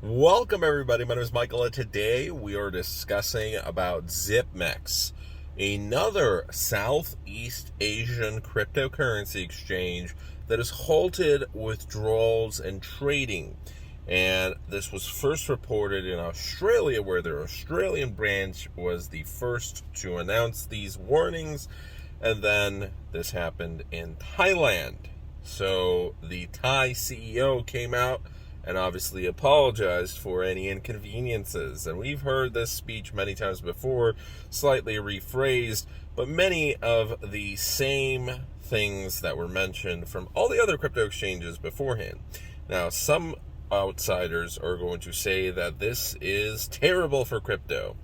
Welcome everybody, my name is Michael and today we are discussing about Zipmex, another Southeast Asian cryptocurrency exchange that has halted withdrawals and trading. And this was first reported in Australia, where their Australian branch was the first to announce these warnings, and then this happened in Thailand. So the Thai CEO came out and obviously apologized for any inconveniences. And we've heard this speech many times before, slightly rephrased, but many of the same things that were mentioned from all the other crypto exchanges beforehand. Now, some outsiders are going to say that this is terrible for crypto.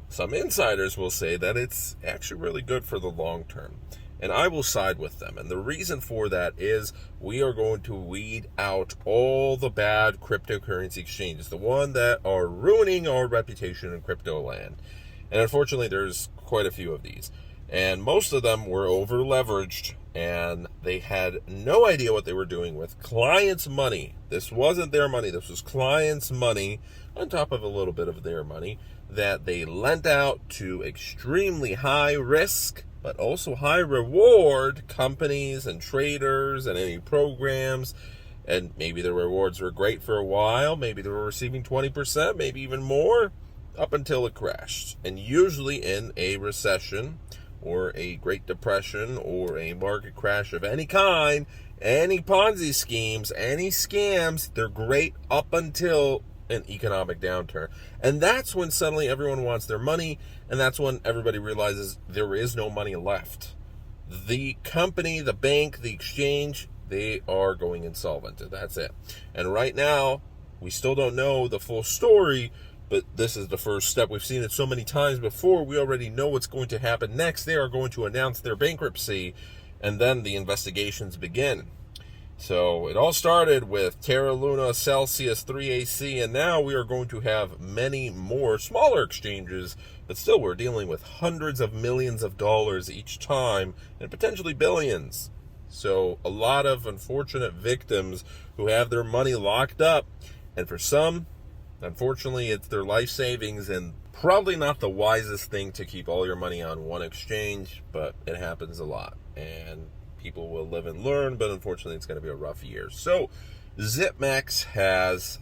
Some insiders will say that it's actually really good for the long term. And I will side with them. And the reason for that is we are going to weed out all the bad cryptocurrency exchanges, the one that are ruining our reputation in crypto land. And unfortunately, there's quite a few of these. And most of them were over leveraged, and they had no idea what they were doing with clients' money. This wasn't their money. This was clients' money on top of a little bit of their money that they lent out to extremely high risk but also high reward companies and traders and any programs. And maybe the rewards were great for a while. Maybe they were receiving 20%, maybe even more, up until it crashed. And usually in a recession or a Great Depression or a market crash of any kind, any Ponzi schemes, any scams, they're great up until an economic downturn. And that's when suddenly everyone wants their money, and that's when everybody realizes there is no money left. The company, the bank, the exchange, they are going insolvent, and that's it. And right now, we still don't know the full story, but this is the first step. We've seen it so many times before. We already know what's going to happen next. They are going to announce their bankruptcy, and then the investigations begin. So it all started with Terra Luna, Celsius, 3AC, and now we are going to have many more smaller exchanges, but still we're dealing with hundreds of millions of dollars each time and potentially billions. So a lot of unfortunate victims who have their money locked up, and for some, unfortunately, it's their life savings, and probably not the wisest thing to keep all your money on one exchange, but it happens a lot. And people will live and learn, but unfortunately it's going to be a rough year. So Zipmex has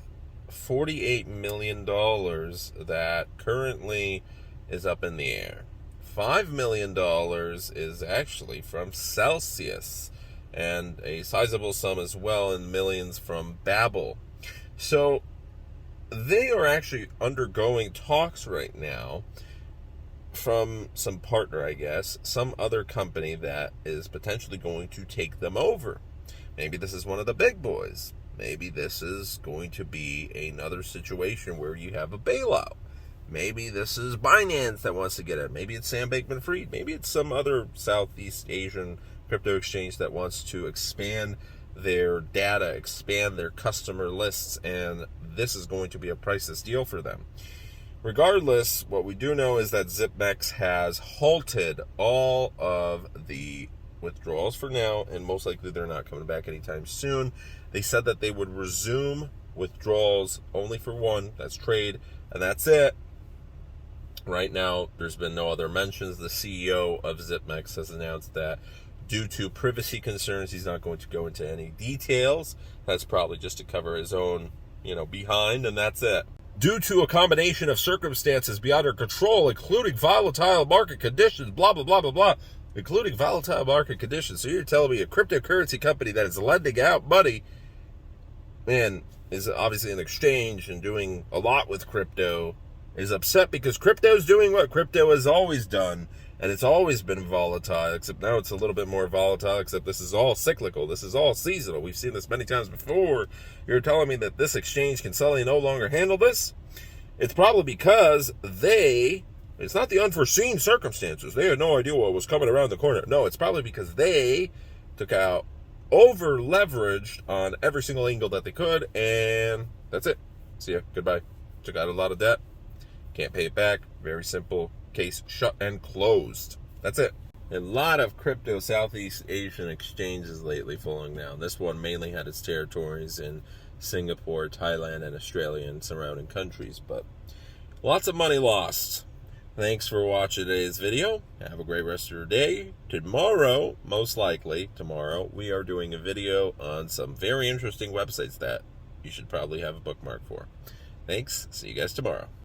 $48 million that currently is up in the air. $5 million is actually from Celsius, and a sizable sum as well in millions from Babel. So they are actually undergoing talks right now from some partner, I guess, some other company that is potentially going to take them over. Maybe this is one of the big boys. Maybe this is going to be another situation where you have a bailout. Maybe this is Binance that wants to get it. Maybe it's Sam Bankman-Fried. Maybe it's some other Southeast Asian crypto exchange that wants to expand their data, expand their customer lists, and this is going to be a priceless deal for them. Regardless, what we do know is that Zipmex has halted all of the withdrawals for now, and most likely they're not coming back anytime soon. They said that they would resume withdrawals only for one, that's trade, and that's it. Right now, there's been no other mentions. The CEO of Zipmex has announced that due to privacy concerns, he's not going to go into any details. That's probably just to cover his own, behind, and that's it. Due to a combination of circumstances beyond our control, including volatile market conditions, blah, blah, blah, blah, blah, including volatile market conditions. So you're telling me a cryptocurrency company that is lending out money, is obviously an exchange and doing a lot with crypto, is upset because crypto is doing what crypto has always done, and it's always been volatile, except now it's a little bit more volatile, except this is all cyclical. This is all seasonal. We've seen this many times before. You're telling me that this exchange can suddenly no longer handle this? It's probably because it's not the unforeseen circumstances. They had no idea what was coming around the corner. No, it's probably because they took out over leveraged on every single angle that they could, and that's it. See ya. Goodbye. Took out a lot of debt. Can't pay it back. Very simple. Case shut and closed. That's it. A lot of crypto Southeast Asian exchanges lately falling down. This one mainly had its territories in Singapore, Thailand, and Australia and surrounding countries. But lots of money lost. Thanks for watching today's video. Have a great rest of your day. Tomorrow, most likely tomorrow, we are doing a video on some very interesting websites that you should probably have a bookmark for. Thanks. See you guys tomorrow.